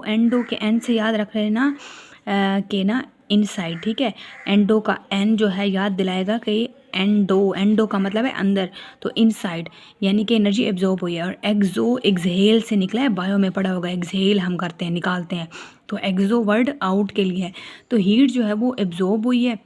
Endo के N से याद रख लेना कि ना इनसाइड, ठीक है। एंडो का एन जो है याद दिलाएगा कि एंडो का मतलब है अंदर, तो इनसाइड यानी कि एनर्जी एब्जॉर्ब हुई है। और एक्सो एक्सहेल से निकला है, बायो में पढ़ा होगा, एक्सहेल हम करते हैं, निकालते हैं, तो एक्सो वर्ड आउट के लिए है। तो हीट जो है वो एब्जॉर्ब हुई है,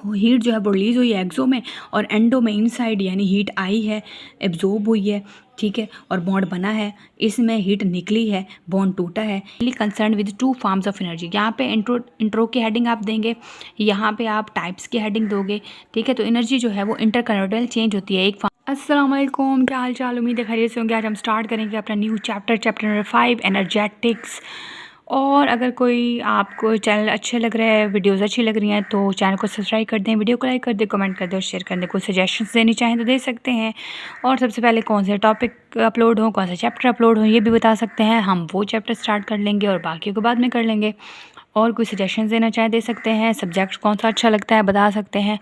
हीट जो है वो रिलीज हुई है एक्सो में, और एंडो में इनसाइड यानी हीट आई है, एब्जॉर्ब हुई है, ठीक है, और बॉन्ड बना है, इसमें हीट निकली है, बॉन्ड टूटा है। Concern with two forms of energy. यहाँ पे इंट्रो की हेडिंग आप देंगे, यहाँ पे आप टाइप्स की हेडिंग दोगे, ठीक है। तो एनर्जी जो है वो इंटरकन्वर्टेबल चेंज होती है एक अस्सलाम वालेकुम, क्या हाल चाल, उम्मीद है खैरियत से होंगे। आज हम स्टार्ट करेंगे अपना न्यू चैप्टर नंबर 5 एनर्जेटिक्स। और अगर कोई आपको चैनल अच्छे लग रहा है, वीडियोस अच्छी लग रही हैं, तो चैनल को सब्सक्राइब कर दें, वीडियो को लाइक कर दें, कमेंट कर दें और शेयर कर दें। कोई सजेशंस देनी चाहें तो दे सकते हैं। और सबसे पहले कौन से टॉपिक अपलोड हो, कौन सा चैप्टर अपलोड हो, ये भी बता सकते हैं। हम वो चैप्टर स्टार्ट कर लेंगे और बाकी को बाद में कर लेंगे। और कोई सजेशंस देना चाहे दे सकते हैं। सब्जेक्ट कौन सा अच्छा लगता है बता सकते हैं।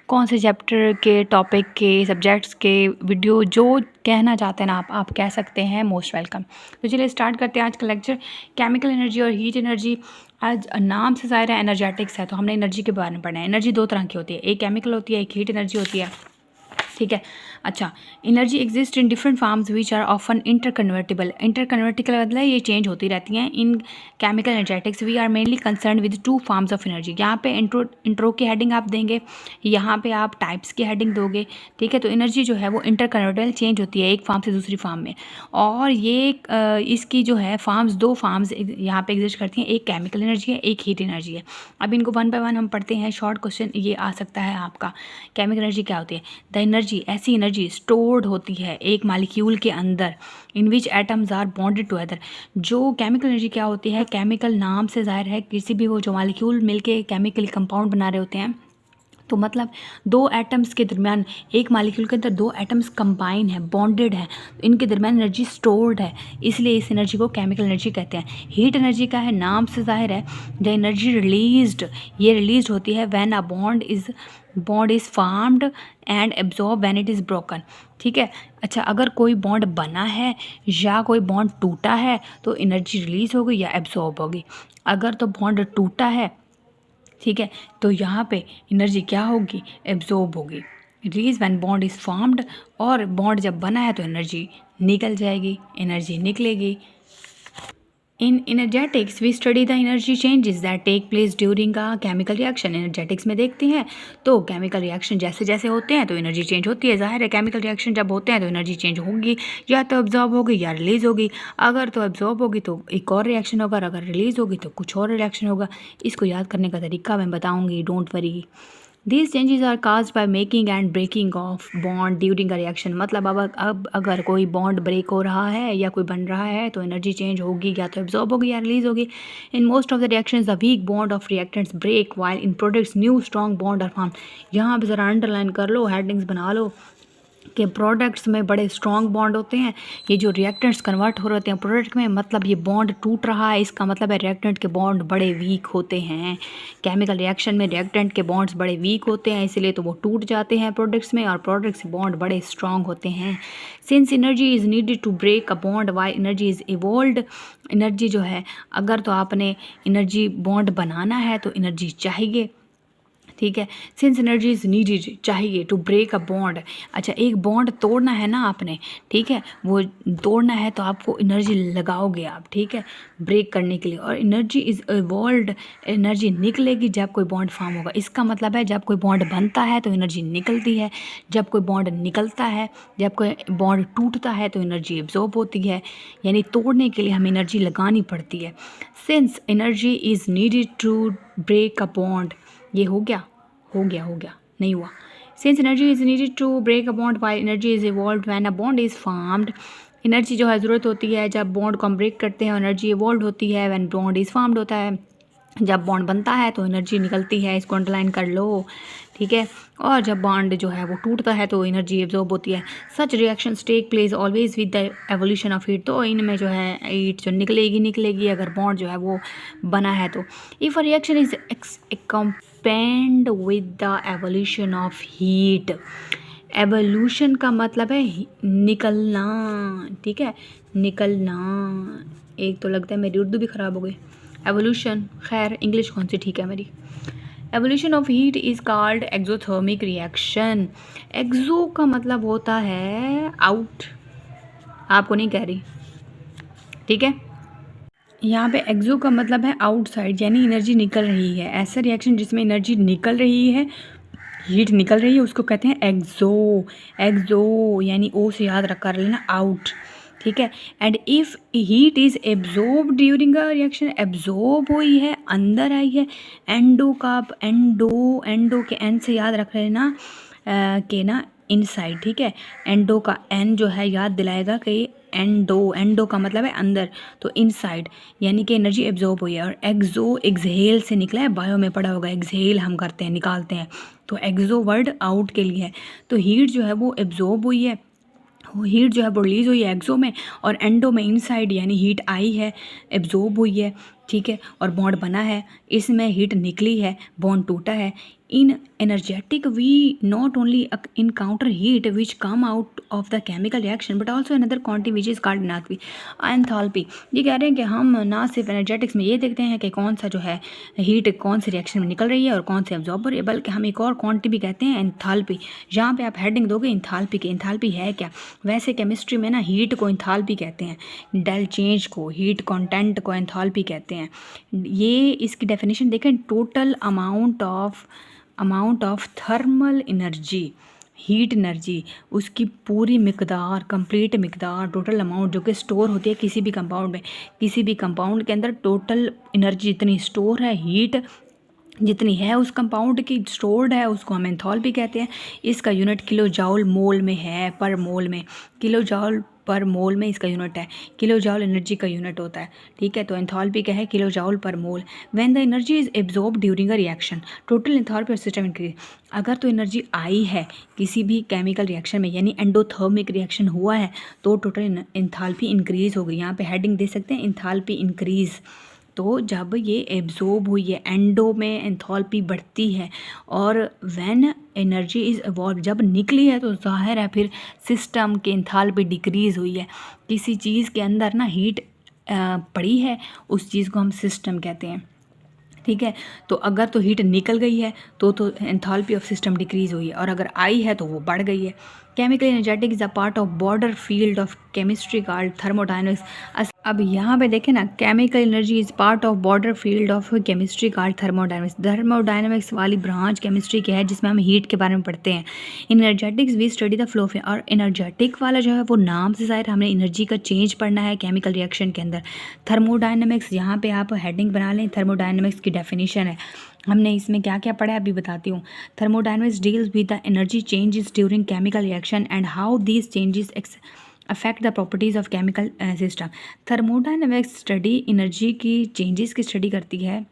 कौन से चैप्टर के टॉपिक के सब्जेक्ट्स के वीडियो जो कहना चाहते हैं ना आप कह सकते हैं। Most welcome. तो चलिए स्टार्ट करते हैं आज का लेक्चर। केमिकल एनर्जी और हीट एनर्जी। आज नाम से ज़ाहिर है एनर्जेटिक्स है, तो हमने एनर्जी के बारे में पढ़ना है। एनर्जी दो तरह की होती है, एक केमिकल होती है, एक हीट एनर्जी होती है, ठीक है। अच्छा, energy exist in different forms which are often interconvertible. Interconvertible मतलब ये चेंज होती रहती हैं। In chemical energetics we are mainly concern with two forms of energy. यहाँ पे इंट्रो की हेडिंग आप देंगे, यहाँ पे आप टाइप्स की हेडिंग दोगे, ठीक है। तो एनर्जी जो है वो इंटरकन्वर्टेबल चेंज होती है एक फॉर्म से दूसरी फॉर्म में। और ये इसकी जो है फॉर्म्स, दो फॉर्म्स यहाँ पे एग्जिस्ट करती हैं, एक केमिकल एनर्जी है, एक हीट एनर्जी है। अब इनको वन बाय वन हम पढ़ते हैं। शॉर्ट क्वेश्चन ये आ सकता है आपका, केमिकल एनर्जी क्या होती है। द एनर्जी, ऐसी एनर्जी स्टोर्ड होती है एक मॉलिक्यूल के अंदर, इन विच एटम्स आर बॉन्डेड टुगेदर। जो केमिकल एनर्जी क्या होती है, केमिकल नाम से जाहिर है किसी भी वो जो मॉलिक्यूल मिलके केमिकल कंपाउंड बना रहे होते हैं, तो मतलब दो एटम्स के दरमियान, एक मॉलिक्यूल के अंदर दो एटम्स कंबाइन है, बॉन्डेड है, इनके दरमियान एनर्जी स्टोर्ड है, इसलिए इस एनर्जी को केमिकल एनर्जी कहते हैं। हीट एनर्जी का है, नाम से जाहिर है द एनर्जी रिलीज्ड, ये रिलीज होती है when a bond is formed and absorb when it is broken, ठीक है। अच्छा, अगर कोई बॉन्ड बना है या कोई बॉन्ड टूटा है तो एनर्जी रिलीज होगी या एब्जॉर्ब होगी। अगर तो बॉन्ड टूटा है, ठीक है, तो यहाँ पे एनर्जी क्या होगी, एब्जॉर्ब होगी। Release when bond is formed, और बॉन्ड जब बना है तो एनर्जी निकल जाएगी, एनर्जी निकलेगी। In energetics we study the energy changes that take place during a chemical reaction. Energetics में देखते हैं तो केमिकल रिएक्शन जैसे जैसे होते हैं तो एनर्जी चेंज होती है। जाहिर है केमिकल रिएक्शन जब होते हैं तो एनर्जी चेंज होगी, या तो एब्जॉर्ब होगी या रिलीज होगी। अगर तो एब्जॉर्ब होगी तो एक और रिएक्शन होगा, अगर रिलीज होगी तो कुछ और रिएक्शन होगा। इसको याद करने का तरीका मैं बताऊँगी, don't worry. These changes are caused by making and breaking of bond during a reaction। मतलब अब अगर कोई बॉन्ड ब्रेक हो रहा है या कोई बन रहा है तो एनर्जी चेंज होगी, या तो एब्जॉर्ब होगी या रिलीज होगी। In most of the reactions the weak bond of reactants break while in products new strong bond are form. यहाँ पे ज़रा अंडरलाइन कर लो, हेडिंग्स बना लो कि प्रोडक्ट्स में बड़े स्ट्रॉन्ग बॉन्ड होते हैं। ये जो रिएक्टेंट्स कन्वर्ट हो रहे हैं प्रोडक्ट में, मतलब ये बॉन्ड टूट रहा है, इसका मतलब है रिएक्टेंट के बॉन्ड बड़े वीक होते हैं। केमिकल रिएक्शन में रिएक्टेंट के बॉन्ड्स बड़े वीक होते हैं, इसलिए तो वो टूट जाते हैं प्रोडक्ट्स में, और प्रोडक्ट्स के बॉन्ड बड़े स्ट्रॉन्ग होते हैं। Since energy is needed to break a bond while energy is evolved. Energy जो है, अगर तो आपने एनर्जी बॉन्ड बनाना है तो एनर्जी चाहिए, ठीक है। सिंस एनर्जी इज़ नीडेड, चाहिए, टू ब्रेक अ बॉन्ड। अच्छा, एक बॉन्ड तोड़ना है ना आपने, ठीक है, वो तोड़ना है तो आपको एनर्जी लगाओगे आप, ठीक है, ब्रेक करने के लिए। और एनर्जी इज़ इवॉल्व्ड, एनर्जी निकलेगी जब कोई बॉन्ड फॉर्म होगा। इसका मतलब है जब कोई बॉन्ड बनता है तो एनर्जी निकलती है, जब कोई बॉन्ड निकलता है, जब कोई बॉन्ड टूटता है तो एनर्जी एब्जॉर्ब होती है, यानी तोड़ने के लिए हमें एनर्जी लगानी पड़ती है। Since energy is needed to break a bond, ये हो गया नहीं हुआ। Since energy is needed to break a bond while energy is evolved when a bond is formed. Energy जो है ज़रूरत होती है जब बॉन्ड को हम ब्रेक करते हैं, एनर्जी इवॉल्व होती है व्हेन बॉन्ड इज फॉर्म्ड होता है, जब बॉन्ड बनता है तो एनर्जी निकलती है, इसको अंडरलाइन कर लो, ठीक है। और जब बॉन्ड जो है वो टूटता है तो एनर्जी एब्जॉर्ब होती है। Such reactions take place always with the evolution of heat. तो इनमें जो है हीट जो निकलेगी अगर बॉन्ड जो है वो बना है तो। If a reaction is accompanied with the evolution of heat. Evolution का मतलब है निकलना, ठीक है, निकलना, एक तो लगता है मेरी उर्दू भी ख़राब हो गई। एवोल्यूशन, खैर इंग्लिश कौन सी ठीक है मेरी। Evolution of heat is called exothermic reaction. Exo का मतलब होता है आउट, आपको नहीं कह रही, ठीक है। यहाँ पे एक्सो का मतलब है आउटसाइड, यानी एनर्जी निकल रही है। ऐसा रिएक्शन जिसमें एनर्जी निकल रही है, हीट निकल रही है, उसको कहते हैं एक्सो। एक्सो यानी ओ से याद रख कर लेना, आउट, ठीक है। And if heat is absorb during a reaction, absorb हुई है, अंदर आई है। एंडो का एंडो के एन से याद रख लेना के ना इनसाइड, ठीक है। एंडो का एन जो है याद दिलाएगा कि एंडो का मतलब है अंदर, तो इनसाइड यानी कि एनर्जी एब्जॉर्ब हुई है। और एक्सो एक्सहेल से निकला है, बायो में पढ़ा होगा, एक्सहेल हम करते हैं, निकालते हैं, तो एक्सो वर्ड आउट के लिए है। तो हीट जो है वो एब्जॉर्ब हुई है, हीट जो है वो रिलीज़ हुई है एक्सो में, और एंडो में इनसाइड यानी हीट आई है, एब्जॉर्ब हुई है, ठीक है, और बॉन्ड बना है, इसमें हीट निकली है, बॉन्ड टूटा है। In energetic we not only encounter heat which come out of the chemical reaction but also another quantity which is called enthalpy. ये कह रहे हैं कि हम ना सिर्फ एनर्जेटिक्स में ये देखते हैं कि कौन सा जो है हीट कौन सी रिएक्शन में निकल रही है और कौन से एब्जॉर्ब हो रही है, बल्कि हम एक और क्वांटिटी भी कहते हैं एंथैल्पी। यहाँ पे आप हेडिंग दोगे एंथैल्पी की, एंथैल्पी है क्या। वैसे केमिस्ट्री में ना हीट को एंथैल्पी कहते हैं, डेल चेंज को, हीट कंटेंट को एंथैल्पी कहते हैं। ये इसकी डेफिनेशन देखें, total amount of thermal energy, heat energy, उसकी पूरी मिकदार, कंप्लीट मिकदार, टोटल अमाउंट जो कि स्टोर होती है किसी भी कंपाउंड में, किसी भी कंपाउंड के अंदर टोटल एनर्जी जितनी स्टोर है, हीट जितनी है उस कंपाउंड की स्टोर्ड है, उसको हम एंथैल्पी कहते हैं। इसका यूनिट किलो जाउल मोल में है, पर मोल में, किलो जाउल पर मोल में इसका यूनिट है, किलो जाउल एनर्जी का यूनिट होता है, ठीक है। तो एंथैल्पी क्या है, किलो जाउल पर मोल। When the energy is absorb during a reaction, total enthalpy of system increase. अगर तो एनर्जी आई है किसी भी केमिकल रिएक्शन में, यानी एंडोथर्मिक रिएक्शन हुआ है, तो टोटल एंथैल्पी इंक्रीज हो गई। यहाँ पे हेडिंग दे सकते हैं एंथैल्पी इंक्रीज। तो जब ये एब्जॉर्ब हुई है, एंडो में एंथैल्पी बढ़ती है, और व्हेन एनर्जी इज़ एवॉल्व, जब निकली है तो जाहिर है फिर सिस्टम की एंथैल्पी डिक्रीज़ हुई है। किसी चीज़ के अंदर ना हीट पड़ी है, उस चीज़ को हम सिस्टम कहते हैं, ठीक है। तो अगर तो हीट निकल गई है तो एंथैल्पी ऑफ सिस्टम डिक्रीज़ हुई है, और अगर आई है तो वो बढ़ गई है। Chemical energetic is a part of border field of chemistry called thermodynamics. अब यहाँ पे देखें ना, chemical energy is part of border field of chemistry called thermodynamics. Thermodynamics वाली ब्रांच केमिस्ट्री की है जिसमें हम हीट के बारे में पढ़ते हैं। Energetics we study the flow of, और एनर्जेटिक वाला जो है वो नाम से ज़ाहिर हमने एनर्जी का चेंज पढ़ना है केमिकल रिएक्शन के अंदर। थर्मोडायनेमिक्स, यहाँ पे आप हेडिंग बना लें, थर्मोडायनेमिक्स की डेफिनेशन है। हमने इसमें क्या क्या पढ़ा है अभी बताती हूँ। Thermodynamics deals with the energy changes during chemical reaction and how these changes affect the properties of chemical system. Thermodynamics study energy की चेंजेस की स्टडी करती है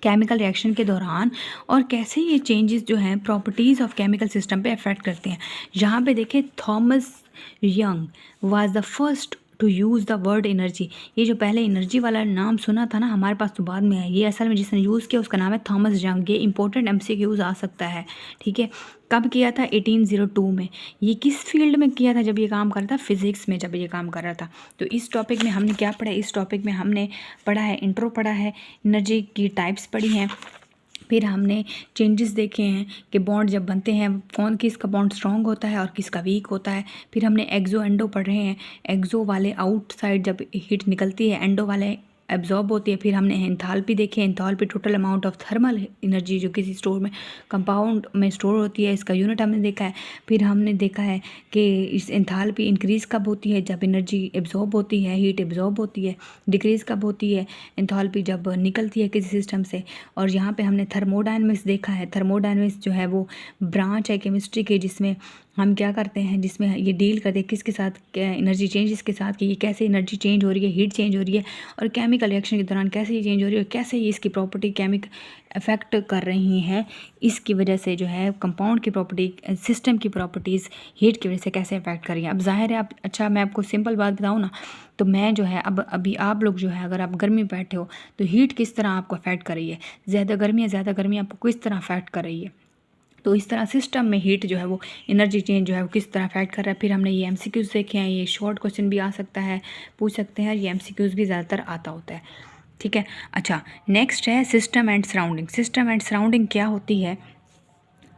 केमिकल रिएक्शन के दौरान, और कैसे ये चेंजेस जो हैं प्रॉपर्टीज़ ऑफ केमिकल सिस्टम पे अफेक्ट करते हैं। यहाँ पे देखें, Thomas Young was the first to use the word energy. ये जो पहले एनर्जी वाला नाम सुना था ना, हमारे पास तो बाद में है, ये असल में जिसने यूज़ किया उसका नाम है थॉमस यंग। ये इंपॉर्टेंट MCQs आ सकता है, ठीक है। कब किया था, 1802 में। ये किस फील्ड में किया था जब ये काम कर रहा था, फिज़िक्स में जब ये काम कर रहा था। तो इस टॉपिक में हमने क्या पढ़ा, इस टॉपिक में हमने पढ़ा है, इंट्रो पढ़ा है, एनर्जी की टाइप्स पढ़ी हैं, फिर हमने चेंजेस देखे हैं कि बॉन्ड जब बनते हैं कौन किसका बॉन्ड स्ट्रॉन्ग होता है और किसका वीक होता है। फिर हमने एक्सो एंडो पढ़ रहे हैं, एक्सो वाले आउटसाइड जब हीट निकलती है, एंडो वाले एब्जॉर्ब होती है। फिर हमने एंथैल्पी देखी, enthalpy total amount of thermal energy जो किसी स्टोर में, कंपाउंड में स्टोर होती है, इसका यूनिट हमने देखा है। फिर हमने देखा है कि इस एंथैल्पी इंक्रीज़ कब होती है, जब एनर्जी एब्जॉर्ब होती है, हीट एब्जॉर्ब होती है। डिक्रीज़ कब होती है, एंथैल्पी जब निकलती है किसी सिस्टम से। और यहाँ पे हमने थर्मोडायनेमिक्स देखा है। थर्मोडायनेमिक्स जो है वो ब्रांच है केमिस्ट्री के जिसमें हम क्या करते हैं, जिसमें ये डील करते हैं किसके साथ, एनर्जी चेंजेस के साथ, कि ये कैसे एनर्जी चेंज हो रही है, हीट चेंज हो रही है, और केमिकल रिएक्शन के दौरान कैसे ये चेंज हो रही है, और कैसे ये इसकी प्रॉपर्टी केमिकल अफेक्ट कर रही हैं। इसकी वजह से जो है कंपाउंड की प्रॉपर्टी, सिस्टम की प्रॉपर्टीज़ हीट की वजह से कैसे अफेक्ट कर रही हैं। अब जाहिर है, अब अच्छा मैं आपको सिंपल बात बताऊँ ना, तो मैं जो है अब अभी आप लोग जो है अगर आप गर्मी में बैठे हो तो हीट किस तरह आपको अफेक्ट कर रही है, ज़्यादा गर्मी आपको किस तरह अफेक्ट कर रही है। तो इस तरह सिस्टम में हीट जो है वो एनर्जी चेंज जो है वो किस तरह अफेक्ट कर रहा है। फिर हमने ये एमसीक्यूज़ देखे हैं, ये शॉर्ट क्वेश्चन भी आ सकता है, पूछ सकते हैं, ये एमसीक्यूज़ भी ज़्यादातर आता होता है, ठीक है। अच्छा, नेक्स्ट है system and surrounding. System and surrounding क्या होती है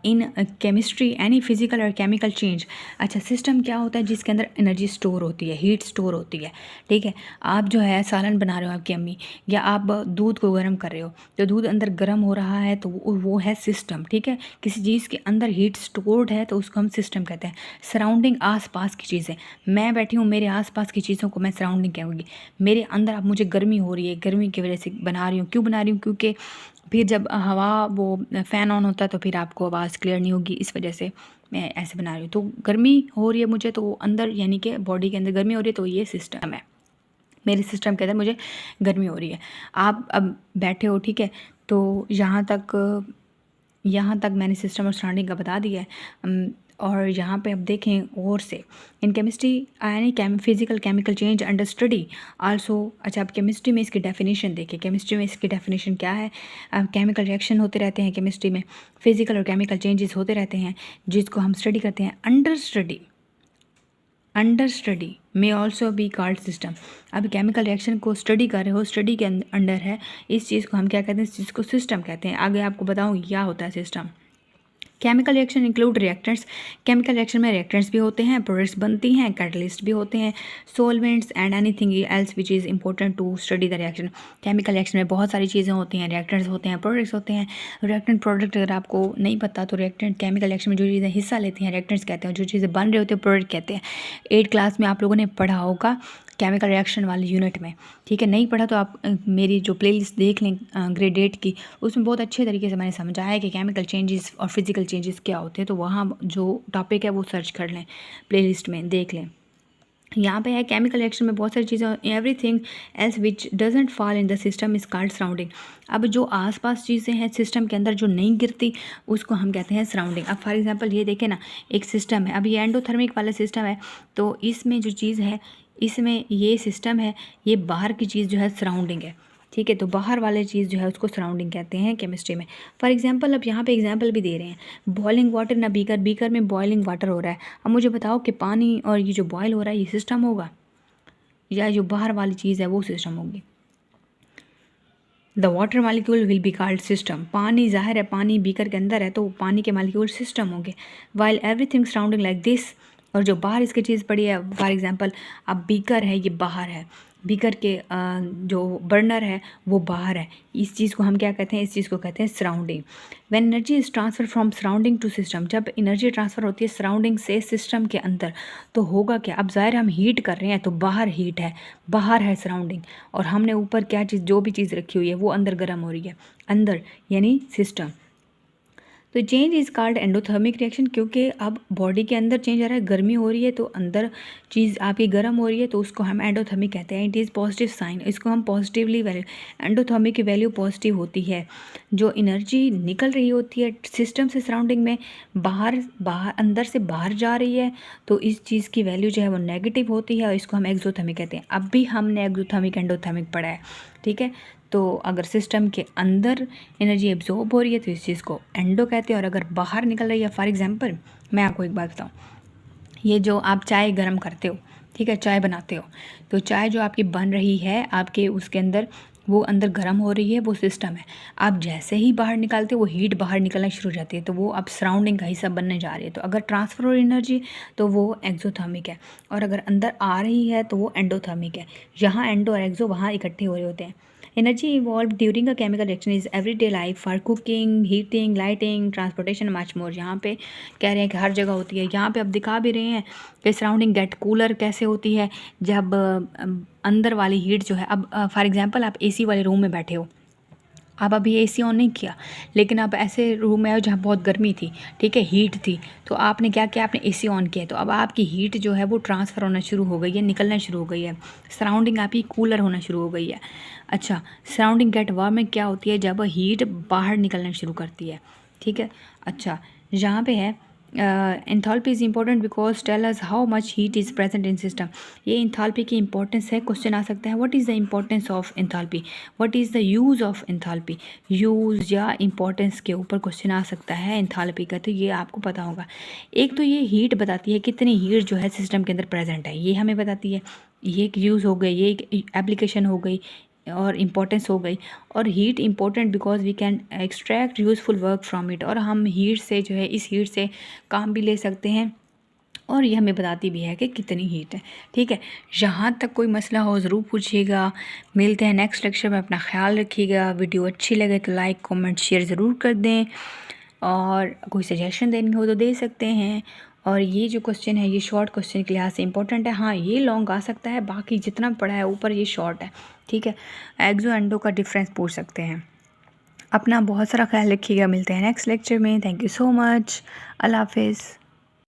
इन केमिस्ट्री एनी फिजिकल और केमिकल चेंज। अच्छा, सिस्टम क्या होता है जिसके अंदर एनर्जी स्टोर होती है, हीट स्टोर होती है, ठीक है। आप जो है सालन बना रहे हो आपकी अम्मी, या आप दूध को गर्म कर रहे हो, तो दूध अंदर गर्म हो रहा है तो वो है सिस्टम, ठीक है। किसी चीज़ के अंदर हीट स्टोर्ड है तो उसको हम सिस्टम कहते हैं। सराउंडिंग आस पास की चीज़ें, मैं बैठी हूँ, मेरे आस पास की चीज़ों को मैं सराउंडिंग कहूँगी। मेरे अंदर अब मुझे गर्मी हो रही है, गर्मी की वजह से बना रही हूँ। क्यों बना रही हूँ? क्योंकि फिर जब हवा वो फ़ैन ऑन होता है तो फिर आपको आवाज़ क्लियर नहीं होगी, इस वजह से मैं ऐसे बना रही हूँ। तो गर्मी हो रही है मुझे, तो अंदर यानी कि बॉडी के अंदर गर्मी हो रही है, तो ये सिस्टम है, मेरे सिस्टम के अंदर मुझे गर्मी हो रही है। आप अब बैठे हो, ठीक है, तो यहाँ तक मैंने सिस्टम और सराउंडिंग का बता दिया है। और यहाँ पे अब देखें और से इन केमिस्ट्री यानी physical chemical change under study also. अच्छा, अब केमिस्ट्री में इसकी डेफिनेशन देखें। केमिस्ट्री में इसकी डेफिनेशन क्या है? केमिकल रिएक्शन होते रहते हैं केमिस्ट्री में, फिजिकल और केमिकल चेंजेस होते रहते हैं जिसको हम स्टडी करते हैं। Under study may also be called system. अब केमिकल रिएक्शन को स्टडी कर रहे हो, स्टडी के अंडर है, इस चीज़ को हम क्या कहते हैं? इस चीज़ को सिस्टम कहते हैं। आगे आपको बताऊँ क्या होता है system. Chemical reaction include reactants. Chemical reaction में रिएक्टेंट्स भी होते हैं, प्रोडक्ट्स बनती हैं, कैटलिस्ट भी होते हैं, solvents and anything else which is important to study the reaction. Chemical reaction में बहुत सारी चीज़ें होती हैं, रिएक्टेंट्स होते हैं, प्रोडक्ट्स होते हैं। रिएक्टेंट प्रोडक्ट अगर आपको नहीं पता तो रिएक्टेंट केमिकल रिएक्शन में जो चीज़ें हिस्सा लेती हैं रिएक्टेंट्स कहते हैं, जो चीज़ें बन रही होती है प्रोडक्ट कहते हैं। 8th क्लास में आप लोगों ने पढ़ा होगा केमिकल रिएक्शन वाले यूनिट में, ठीक है। नहीं पढ़ा तो आप मेरी जो प्लेलिस्ट देख लें ग्रेड 8 की, उसमें बहुत अच्छे तरीके से मैंने समझाया है कि केमिकल चेंजेस और फिजिकल चेंजेस क्या होते हैं। तो वहाँ जो टॉपिक है वो सर्च कर लें, प्लेलिस्ट में देख लें। यहाँ पे है केमिकल रिएक्शन में बहुत सारी चीज़ें, everything else which doesn't fall in the system is called surrounding. अब जो आसपास चीज़ें हैं सिस्टम के अंदर जो नहीं गिरती उसको हम कहते हैं सराउंडिंग। अब फॉर एग्जांपल ये देखें ना, एक सिस्टम है, अब ये एंडोथर्मिक वाला सिस्टम है, तो इसमें जो चीज़ है, इसमें ये सिस्टम है, ये बाहर की चीज़ जो है सराउंडिंग है, ठीक है। तो बाहर वाले चीज़ जो है उसको सराउंडिंग कहते हैं केमिस्ट्री में। फॉर एग्जांपल अब यहाँ पे एग्जांपल भी दे रहे हैं, बॉइलिंग वाटर ना बीकर में बॉइलिंग वाटर हो रहा है। अब मुझे बताओ कि पानी और ये जो बॉयल हो रहा है ये सिस्टम होगा या जो बाहर वाली चीज़ है वो सिस्टम होगी? The water molecule will be called system. पानी, जाहिर है पानी बीकर के अंदर है तो पानी के मालिक्यूल सिस्टम होंगे। While everything surrounding like this, और जो बाहर इसकी चीज़ पड़ी है, फॉर एग्जांपल अब बीकर है, ये बाहर है, बीकर के जो बर्नर है वो बाहर है, इस चीज़ को हम क्या कहते हैं? इस चीज़ को कहते हैं surrounding. When energy is transfer from surrounding to system, जब एनर्जी ट्रांसफ़र होती है सराउंडिंग से सिस्टम के अंदर तो होगा क्या? अब ज़ाहिर हम हीट कर रहे हैं तो बाहर हीट है, बाहर है सराउंडिंग, और हमने ऊपर क्या चीज़, जो भी चीज़ रखी हुई है वो अंदर गर्म हो रही है, अंदर यानी सिस्टम। तो change is called endothermic reaction, क्योंकि अब बॉडी के अंदर चेंज आ रहा है, गर्मी हो रही है तो अंदर चीज़ आपकी गर्म हो रही है, तो उसको हम एंडोथर्मिक कहते हैं। इट इज़ पॉजिटिव साइन, इसको हम पॉजिटिवली वैल्यू, एंडोथर्मिक की वैल्यू पॉजिटिव होती है। जो एनर्जी निकल रही होती है सिस्टम से सराउंडिंग में, बाहर अंदर से बाहर जा रही है, तो इस चीज़ की वैल्यू जो है वो नेगेटिव होती है और इसको हम एक्सोथर्मिक कहते हैं। अब भी हमने एक्सोथर्मिक एंडोथर्मिक पढ़ा है, ठीक है। तो अगर सिस्टम के अंदर एनर्जी एब्जॉर्ब हो रही है तो इस चीज़ को एंडो कहते हैं, और अगर बाहर निकल रही है, फॉर एग्जांपल मैं आपको एक बात बताऊं, ये जो आप चाय गर्म करते हो, ठीक है, चाय बनाते हो, तो चाय जो आपकी बन रही है आपके उसके अंदर, वो अंदर गर्म हो रही है, वो सिस्टम है। आप जैसे ही बाहर निकालते हो वो हीट बाहर निकलना शुरू हो जाती है, तो वो अब सराउंडिंग का हिस्सा बनने जा रही है। तो अगर ट्रांसफर हो एनर्जी तो वो एक्सोथर्मिक है, और अगर अंदर आ रही है तो वो एंडोथर्मिक है। यहाँ एंडो और एक्सो वहाँ इकट्ठे हो रहे होते हैं। Energy evolve during a chemical reaction is everyday life for cooking, heating, lighting, transportation, much more. यहाँ पे कह रहे हैं कि हर जगह होती है। यहाँ पे अब दिखा भी रहे हैं कि सराउंडिंग गेट कूलर कैसे होती है, जब अंदर वाली हीट जो है, अब फॉर एग्जांपल आप एसी वाले रूम में बैठे हो, आप अभी एसी ऑन नहीं किया, लेकिन आप ऐसे रूम में आए जहाँ बहुत गर्मी थी, ठीक है, हीट थी, तो आपने क्या किया? आपने एसी ऑन किया, तो अब आपकी हीट जो है वो ट्रांसफ़र होना शुरू हो गई है, निकलना शुरू हो गई है, सराउंडिंग आपकी कूलर होना शुरू हो गई है। अच्छा, सराउंडिंग गेट वार्म में क्या होती है? जब हीट बाहर निकलना शुरू करती है, ठीक है। अच्छा, यहाँ पे है enthalpy is important because tell us how much heat is present in system. ये एंथैल्पी की इंपॉर्टेंस है, क्वेश्चन आ सकता है what is the importance of enthalpy, what is the use of enthalpy, use या इंपॉर्टेंस के ऊपर क्वेश्चन आ सकता है एंथैल्पी का, तो ये आपको पता होगा। एक तो ये हीट बताती है कितनी हीट जो है सिस्टम के अंदर प्रेजेंट है, ये हमें बताती है, ये एक यूज़ हो गई, ये एक एप्लीकेशन हो गई और इम्पोर्टेंस हो गई। और heat important because we can extract useful work from it, और हम हीट से जो है इस हीट से काम भी ले सकते हैं, और ये हमें बताती भी है कि कितनी हीट है। ठीक है, यहाँ तक कोई मसला हो ज़रूर पूछिएगा। मिलते हैं नेक्स्ट लेक्चर में, अपना ख्याल रखिएगा। वीडियो अच्छी लगे तो लाइक कमेंट शेयर ज़रूर कर दें, और कोई सजेशन देनी हो तो दे सकते हैं। और ये जो क्वेश्चन है ये शॉर्ट क्वेश्चन के लिहाज से इंपॉर्टेंट है। हाँ, ये लॉन्ग आ सकता है, बाकी जितना पढ़ा है ऊपर ये शॉर्ट है। ठीक है, एक्सो एंडो का डिफरेंस पूछ सकते हैं। अपना बहुत सारा ख्याल रखिएगा। मिलते हैं नेक्स्ट लेक्चर में। Thank you so much. अल्लाह हाफिज़।